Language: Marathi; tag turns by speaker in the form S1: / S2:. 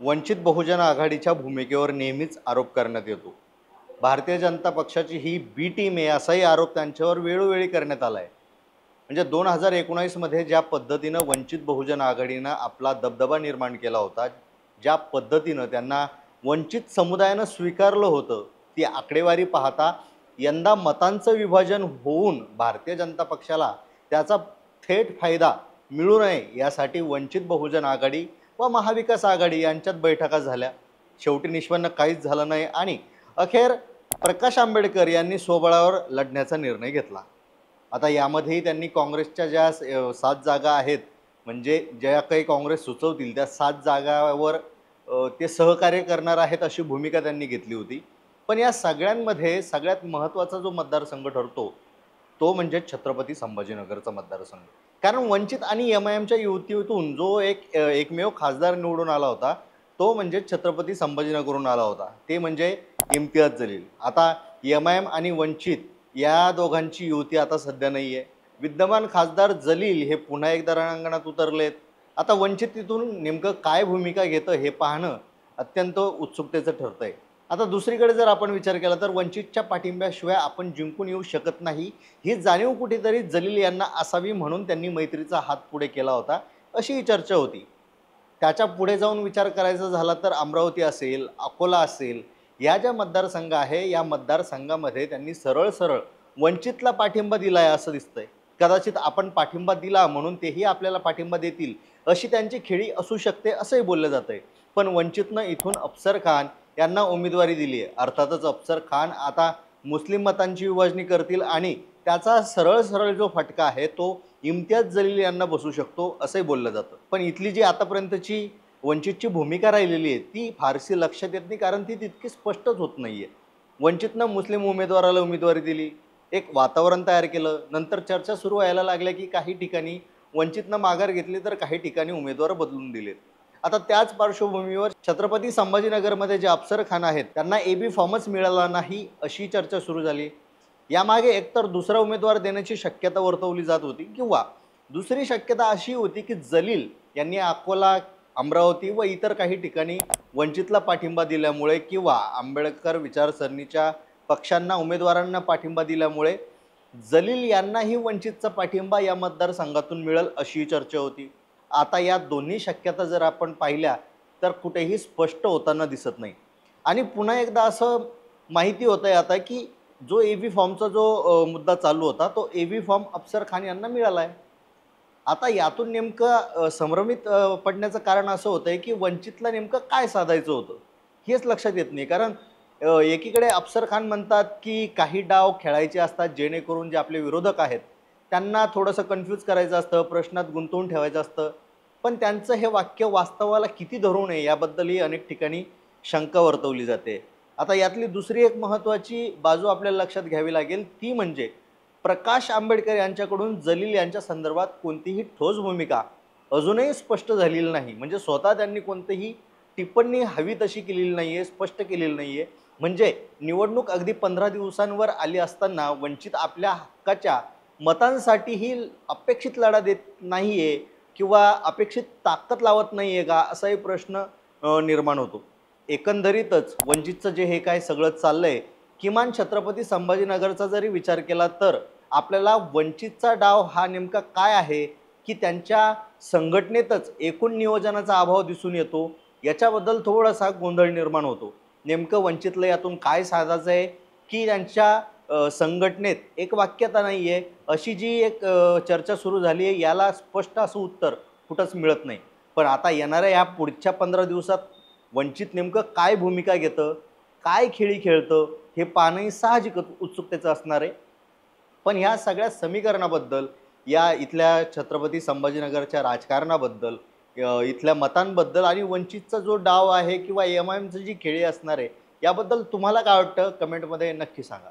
S1: वंचित बहुजन आघाडीच्या भूमिकेवर नेहमीच आरोप करण्यात येतो। भारतीय जनता पक्षाची ही बी टीम आहे असाही आरोप त्यांच्यावर वेळोवेळी करण्यात आला आहे। म्हणजे 2019 मध्ये ज्या पद्धतीनं वंचित बहुजन आघाडीनं आपला दबदबा निर्माण केला होता, ज्या पद्धतीनं त्यांना वंचित समुदायानं स्वीकारलं होतं, ती आकडेवारी पाहता यंदा मतांचं विभाजन होऊन भारतीय जनता पक्षाला त्याचा थेट फायदा मिळू नये यासाठी वंचित बहुजन आघाडी व महाविकास आघाडी यांच्यात बैठका झाल्या। शेवटी निष्पन्न काहीच झालं नाही आणि अखेर प्रकाश आंबेडकर यांनी स्वबळावर लढण्याचा निर्णय घेतला। आता यामध्येही त्यांनी काँग्रेसच्या ज्या 7 जागा आहेत, म्हणजे ज्या काही काँग्रेस सुचवतील त्या 7 जागावर ते सहकार्य करणार आहेत अशी भूमिका त्यांनी घेतली होती। पण या सगळ्यांमध्ये सगळ्यात महत्त्वाचा जो मतदारसंघ ठरतो तो म्हणजे छत्रपती संभाजीनगरचा मतदारसंघ। कारण वंचित आणि एमआयएमच्या युतीतून जो एकमेव खासदार निवडून आला होता तो म्हणजे छत्रपती संभाजीनगरहून आला होता, ते म्हणजे इम्तियाज जलील। आता एमआयएम आणि वंचित या दोघांची युती आता सध्या नाही आहे। विद्यमान खासदार जलील हे पुन्हा एकदा रणांगणात उतरलेत। आता वंचित तिथून नेमकं काय भूमिका घेतं हे पाहणं अत्यंत उत्सुकतेचं ठरतंय। आता दुसरीकडे जर आपण विचार केला तर वंचितच्या पाठिंब्याशिवाय आपण जिंकून येऊ शकत नाही ही जाणीव कुठेतरी जलील यांना असावी, म्हणून त्यांनी मैत्रीचा हात पुढे केला होता अशी चर्चा होती। त्याच्या पुढे जाऊन विचार करायचा झाला तर अमरावती असेल, अकोला असेल, या ज्या मतदारसंघ आहे या मतदारसंघामध्ये त्यांनी सरळ सरळ वंचितला पाठिंबा दिला आहे असं दिसतंय। कदाचित आपण पाठिंबा दिला म्हणून तेही आपल्याला पाठिंबा देतील अशी त्यांची खेळी असू शकते असंही बोललं जातंय। पण वंचितनं इथून अफसर खान यांना उमेदवारी दिली आहे। अर्थातच अफसर खान आता मुस्लिम मतांची विभाजणी करतील आणि त्याचा सरळ सरळ जो फटका आहे तो इम्तियाज जलील यांना बसू शकतो असंही बोललं जातं। पण इथली जी आतापर्यंतची वंचितची भूमिका राहिलेली आहे ती फारशी लक्षात येत नाही, कारण ती तितकी स्पष्टच होत नाही आहे। वंचितनं मुस्लिम उमेदवाराला उमेदवारी दिली, एक वातावरण तयार केलं, नंतर चर्चा सुरू व्हायला लागल्या की काही ठिकाणी वंचितनं माघार घेतली तर काही ठिकाणी उमेदवार बदलून दिलेत। आता त्याच पार्श्वभूमीवर छत्रपती संभाजीनगरमध्ये जे अफसर खान आहेत त्यांना एबी फॉर्मच मिळाला नाही अशी चर्चा सुरू झाली। यामागे एकतर दुसरा उमेदवार देण्याची शक्यता वर्तवली जात होती, किंवा दुसरी शक्यता अशी होती की जलील यांनी अकोला, अमरावती व इतर काही ठिकाणी वंचितला पाठिंबा दिल्यामुळे किंवा आंबेडकर विचारसरणीच्या पक्षांना उमेदवारांना पाठिंबा दिल्यामुळे जलील यांनाही वंचितचा पाठिंबा या मतदारसंघातून मिळेल अशी चर्चा होती। आता या दोन्ही शक्यता जर आपण पाहिल्या तर कुठेही स्पष्ट होताना दिसत नाही। आणि पुन्हा एकदा असं माहिती होतंय आता की जो एबी फॉर्मचा जो मुद्दा चालू होता तो एबी फॉर्म अफसर खान यांना मिळाला आहे। आता यातून नेमकं संभ्रमित पडण्याचं कारण असं होतंय की वंचितला नेमकं काय साधायचं होतं हेच लक्षात येत नाही। कारण एकीकडे अफसर खान म्हणतात की काही डाव खेळायचे असतात जेणेकरून जे आपले विरोधक आहेत त्यांना थोडंसं कन्फ्यूज करायचं असतं, प्रश्नात गुंतवून ठेवायचं असतं। पण त्यांचं हे वाक्य वास्तवाला किती धरू नये याबद्दलही अनेक ठिकाणी शंका वर्तवली जाते। आता यातली दुसरी एक महत्त्वाची बाजू आपल्याला लक्षात घ्यावी लागेल, ती म्हणजे प्रकाश आंबेडकर यांच्याकडून जलील यांच्या संदर्भात कोणतीही ठोस भूमिका अजूनही स्पष्ट झालेली नाही। म्हणजे स्वतः त्यांनी कोणतीही टिप्पणी हवी तशी केलेली नाही आहे, स्पष्ट केलेली नाही आहे। म्हणजे निवडणूक अगदी 15 दिवसांवर आली असताना वंचित आपल्या हक्काच्या मतांसाठीही अपेक्षित लढा देत नाही आहे किंवा अपेक्षित ताकद लावत नाही आहे का असाही प्रश्न निर्माण होतो। एकंदरीतच वंचितचं जे हे काय सगळं चाललंय, किमान छत्रपती संभाजीनगरचा जरी विचार केला तर आपल्याला वंचितचा डाव हा नेमका काय आहे की त्यांच्या संघटनेतच एकूण नियोजनाचा अभाव दिसून येतो, याच्याबद्दल थोडासा गोंधळ निर्माण होतो। नेमकं वंचितला यातून काय साधायचं आहे की त्यांच्या संघटनेत एक वाक्यता नाही आहे अशी जी एक चर्चा सुरू झाली आहे, याला स्पष्ट असं उत्तर कुठंच मिळत नाही। पण आता येणाऱ्या या पुढच्या 15 दिवसात वंचित नेमकं काय भूमिका घेतं, काय खेळी खेळतं हे पाहणंही साहजिकच उत्सुकतेचं असणार आहे। पण ह्या सगळ्या समीकरणाबद्दल, या इथल्या छत्रपती संभाजीनगरच्या राजकारणाबद्दल, इथल्या मतांबद्दल आणि वंचितचा जो डाव आहे किंवा एमआयएमची जी खेळी असणार आहे याबद्दल तुम्हाला काय वाटतं कमेंटमध्ये नक्की सांगा।